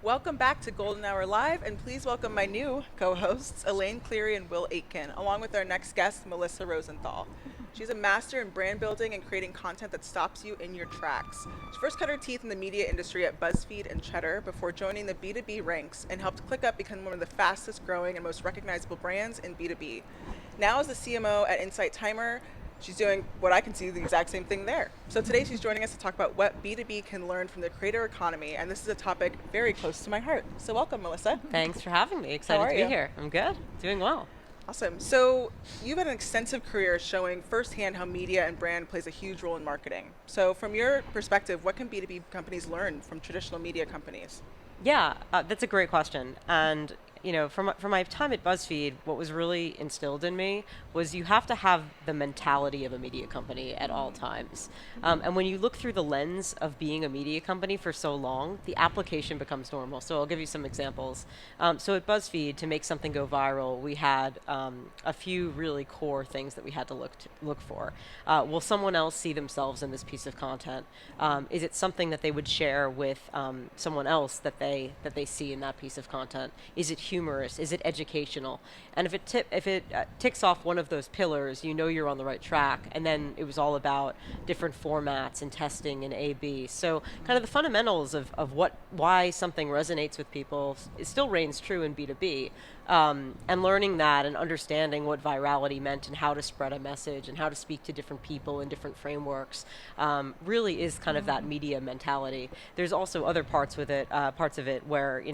Welcome back to Goldenhour Live, and please welcome my new co-hosts, Elaine Cleary and Will Aitken, along with our next guest, Melissa Rosenthal. She's a master in brand building and creating content that stops you in your tracks. She first cut her teeth in the media industry at BuzzFeed and Cheddar before joining the B2B ranks and helped Clickup become one of the fastest growing and most recognizable brands in B2B. Now as the CMO at Insight Timer, she's doing what I can see the exact same thing there. So today she's joining us to talk about what B2B can learn from the creator economy, and this is a topic very close to my heart. So welcome, Melissa. Thanks for having me. Excited to be here. I'm good. Doing well. Awesome. So you've had an extensive career showing firsthand how media and brand plays a huge role in marketing. So from your perspective, what can B2B companies learn from traditional media companies? Yeah, that's a great question. And from my time at BuzzFeed, what was really instilled in me was you have to have the mentality of a media company at all times. And when you look through the lens of being a media company for so long, the application becomes normal. So I'll give you some examples. So at BuzzFeed, to make something go viral, we had a few really core things that we had to look for. Will someone else see themselves in this piece of content? Is it something that they would share with someone else that they see in that piece of content? Is it humorous? Is it educational? And if it ticks off one of those pillars, you know you're on the right track. And then it was all about different formats and testing and A/B. So kind of the fundamentals of why something resonates with people it still reigns true in B2B. And learning that and understanding what virality meant and how to spread a message and how to speak to different people in different frameworks really is kind of that media mentality. There's also other parts of it where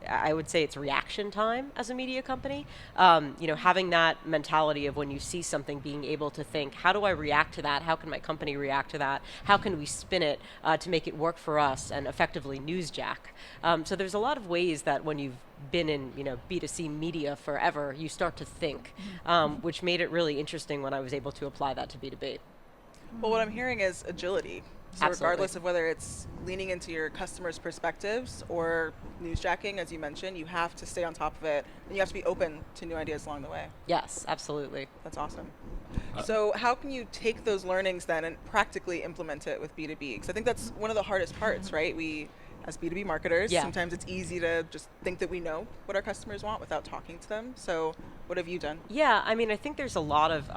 I would say it's reaction time as a media company. Having that mentality of when you see something, being able to think, how do I react to that? How can my company react to that? How can we spin it to make it work for us and effectively newsjack? So there's a lot of ways that when you've been in B2C media forever, you start to think, which made it really interesting when I was able to apply that to B2B. Well, what I'm hearing is agility. So Absolutely. regardless of whether it's leaning into your customers' perspectives or newsjacking, as you mentioned, you have to stay on top of it, and you have to be open to new ideas along the way. Yes, absolutely. That's awesome. So how can you take those learnings then and practically implement it with B2B? Because I think that's one of the hardest parts, right? We, as B2B marketers, sometimes it's easy to just think that we know what our customers want without talking to them. So what have you done? Yeah, I mean, I think there's a lot of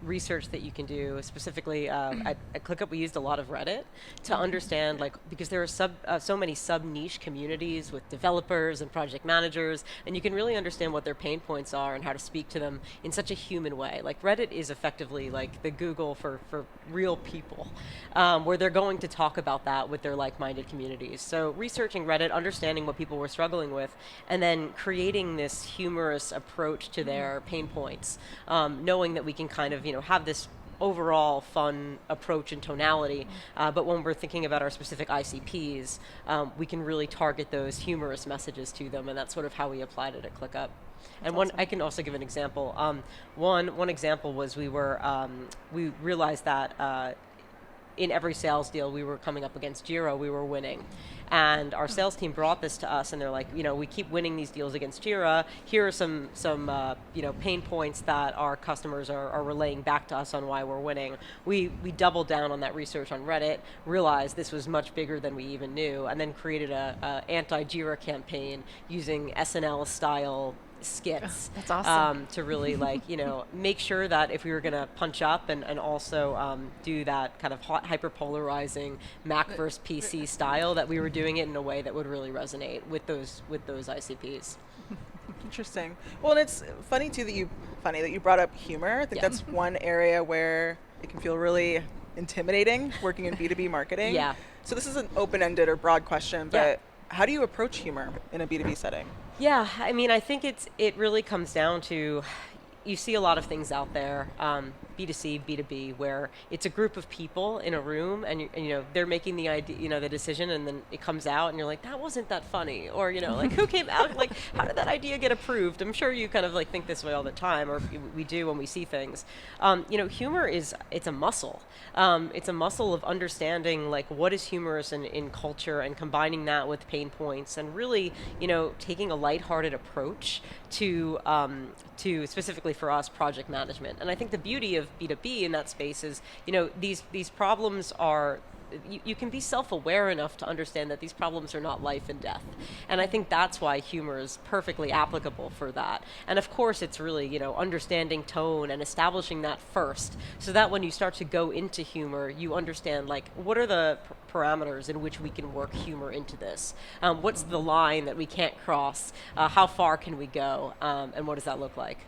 research that you can do. Specifically, at Clickup, we used a lot of Reddit to understand, because there are so many sub-niche communities with developers and project managers, and you can really understand what their pain points are and how to speak to them in such a human way. Like, Reddit is effectively like the Google for real people, where they're going to talk about that with their like-minded communities. So researching Reddit, understanding what people were struggling with, and then creating this humorous approach to their pain points, knowing that we can kind of have this overall fun approach and tonality, but when we're thinking about our specific ICPs, we can really target those humorous messages to them, and that's sort of how we applied it at ClickUp. And awesome. I can also give an example. One example was we realized that in every sales deal we were coming up against Jira, we were winning. And our sales team brought this to us, and they're like, we keep winning these deals against Jira. Here are some pain points that our customers are relaying back to us on why we're winning. We doubled down on that research on Reddit, realized this was much bigger than we even knew, and then created a anti-Jira campaign using SNL style skits. That's awesome. To really make sure that if we were going to punch up and also do that kind of hyper-polarizing Mac versus PC style, that we were doing it in a way that would really resonate with those ICPs. Interesting. Well, and it's funny too that you brought up humor. I think that's one area where it can feel really intimidating working in B2B marketing. Yeah. So this is an open-ended or broad question, but how do you approach humor in a B2B setting? Yeah, I mean, I think it really comes down to, you see a lot of things out there, B2C, B2B, where it's a group of people in a room, and they're making the idea, the decision, and then it comes out, and you're like, that wasn't that funny, or who came out, how did that idea get approved? I'm sure you kind of think this way all the time, or we do when we see things. Humor it's a muscle. It's a muscle of understanding what is humorous in culture and combining that with pain points, and really taking a lighthearted approach to specifically for us project management. And I think the beauty of B2B in that space is these problems are you can be self-aware enough to understand that these problems are not life and death. And I think that's why humor is perfectly applicable for that. And of course, it's really, understanding tone and establishing that first, so that when you start to go into humor, you understand, like, what are the parameters in which we can work humor into this? What's the line that we can't cross? How far can we go? And what does that look like?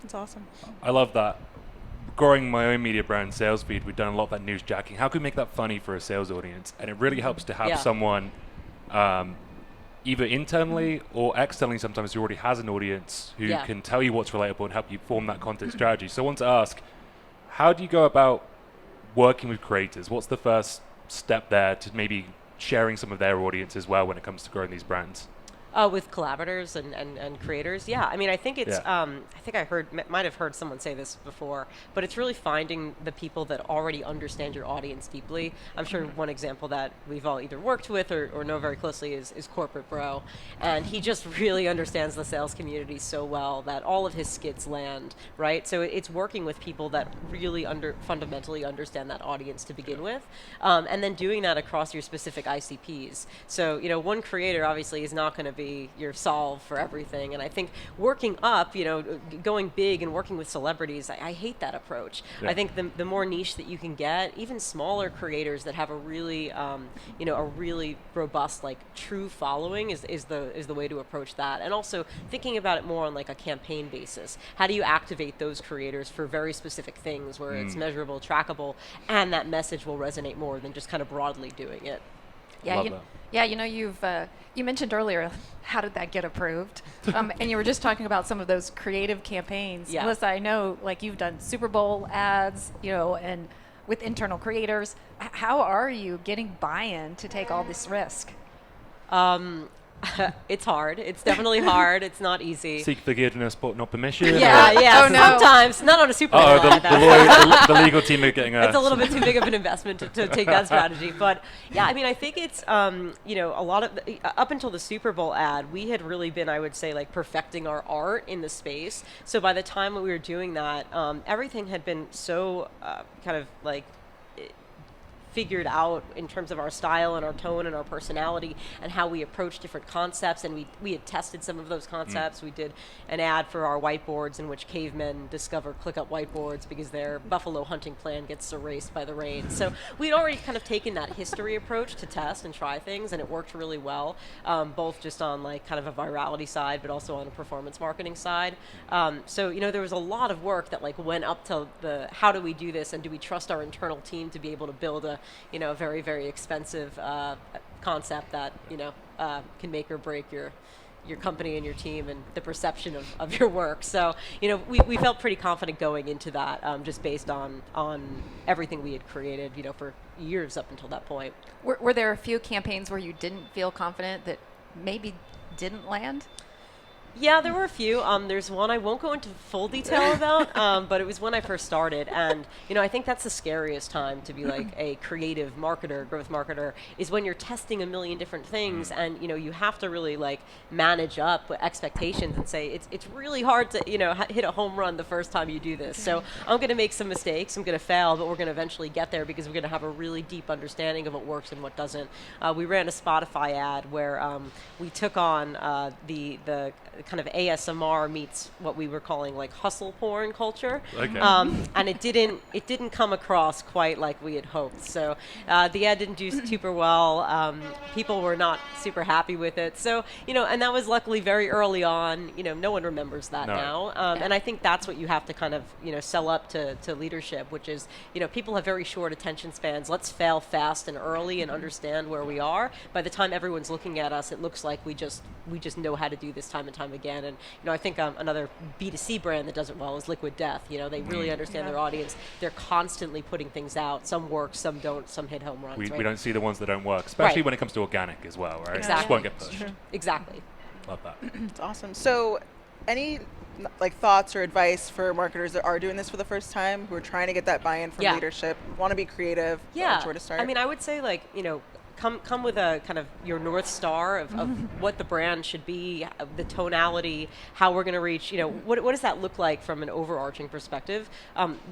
That's awesome. I love that. Growing my own media brand sales feed, we've done a lot of that newsjacking. How can we make that funny for a sales audience? And it really helps to have someone either internally or externally, sometimes who already has an audience who can tell you what's relatable and help you form that content strategy. So I want to ask, how do you go about working with creators? What's the first step there to maybe sharing some of their audience as well when it comes to growing these brands? With collaborators and creators, yeah. I mean, I think it's. I think I might have heard someone say this before, but it's really finding the people that already understand your audience deeply. I'm sure one example that we've all either worked with or know very closely is Corporate Bro, and he just really understands the sales community so well that all of his skits land, right? So it's working with people that really fundamentally understand that audience to begin with, and then doing that across your specific ICPs. So one creator obviously is not going to be your solve for everything, and I think working up, going big and working with celebrities, I hate that approach. I think the more niche that you can get, even smaller creators that have a really a really robust, like, true following is the way to approach that. And also thinking about it more on, like, a campaign basis. How do you activate those creators for very specific things where it's measurable, trackable, and that message will resonate more than just kind of broadly doing it? You mentioned earlier, how did that get approved? And you were just talking about some of those creative campaigns. Yeah. Melissa, I know, like, you've done Super Bowl ads, and with internal creators. How are you getting buy-in to take all this risk? It's hard. It's definitely hard. It's not easy. Seek forgiveness, but not permission. Yeah. Oh, no. Sometimes, not on a Super Bowl ad. The legal team are getting It's a little bit too big of an investment to take that strategy. But yeah, I mean, I think it's, a lot of, up until the Super Bowl ad, we had really been, I would say, like, perfecting our art in the space. So by the time we were doing that, everything had been so kind of like figured out in terms of our style and our tone and our personality and how we approach different concepts, and we had tested some of those concepts. We did an ad for our whiteboards in which cavemen discover Clickup whiteboards because their buffalo hunting plan gets erased by the rain. So we'd already kind of taken that history approach to test and try things, and it worked really well, both just on, like, kind of a virality side, but also on a performance marketing side. So there was a lot of work that, like, went up to the how do we do this, and do we trust our internal team to be able to build a very, very expensive concept that can make or break your company and your team and the perception of your work. So we felt pretty confident going into that, just based on everything we had created for years up until that point. Were there a few campaigns where you didn't feel confident that maybe didn't land? Yeah, there were a few. There's one I won't go into full detail about, but it was when I first started. And, I think that's the scariest time to be like a creative marketer, growth marketer, is when you're testing a million different things, and, you have to really, like, manage up expectations and say, it's really hard to, hit a home run the first time you do this. So I'm going to make some mistakes, I'm going to fail, but we're going to eventually get there because we're going to have a really deep understanding of what works and what doesn't. We ran a Spotify ad where we took on the kind of ASMR meets what we were calling, like, hustle porn culture. Okay. And it didn't come across quite like we had hoped. So the ad didn't do super well. People were not super happy with it. So, and that was luckily very early on. No one remembers that now. And I think that's what you have to kind of, sell up to leadership, which is, people have very short attention spans. Let's fail fast and early and understand where we are. By the time everyone's looking at us, it looks like we just know how to do this time and time again. And I think another B2C brand that does it well is Liquid Death. They really understand their audience. They're constantly putting things out. Some work, some don't, some hit home runs. We don't see the ones that don't work, especially when it comes to organic as well, right? Exactly. Just won't get pushed. Exactly. Love that. It's awesome. So any, like, thoughts or advice for marketers that are doing this for the first time, who are trying to get that buy-in from leadership, want to be creative, Yeah. where to start? I mean, I would say, like, come with a kind of your North Star of what the brand should be, the tonality, how we're going to reach, what does that look like from an overarching perspective?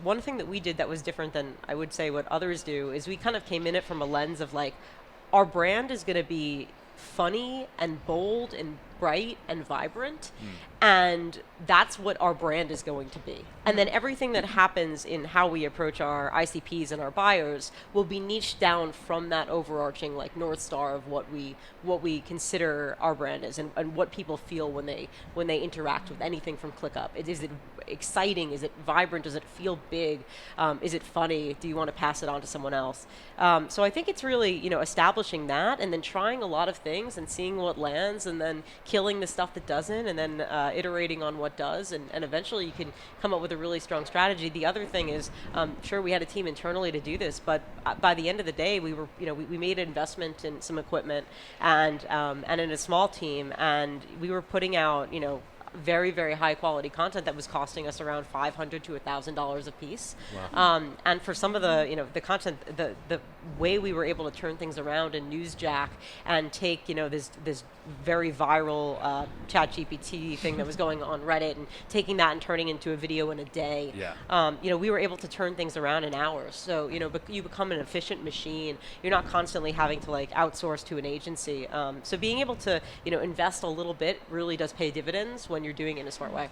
One thing that we did that was different than I would say what others do is we kind of came in it from a lens of like, our brand is going to be funny and bold and bright and vibrant, and that's what our brand is going to be. And then everything that happens in how we approach our ICPs and our buyers will be niched down from that overarching like North Star of what we consider our brand is, and what people feel when they interact with anything from Clickup. Is it exciting? Is it vibrant? Does it feel big? Is it funny? Do you want to pass it on to someone else? So I think it's really establishing that, and then trying a lot of things and seeing what lands, and then killing the stuff that doesn't, and then iterating on what does, and eventually you can come up with a really strong strategy. The other thing is, sure, we had a team internally to do this, but by the end of the day, we were, we made an investment in some equipment and in a small team, and we were putting out, very, very high quality content that was costing us around $500 to $1,000 a piece. Wow. And for some of the, the content, the way we were able to turn things around in Newsjack and take, this very viral ChatGPT thing that was going on Reddit, and taking that and turning into a video in a day. Yeah. We were able to turn things around in hours. So, you become an efficient machine. You're not constantly having to like outsource to an agency. So being able to, invest a little bit really does pay dividends when you're doing it in a smart way.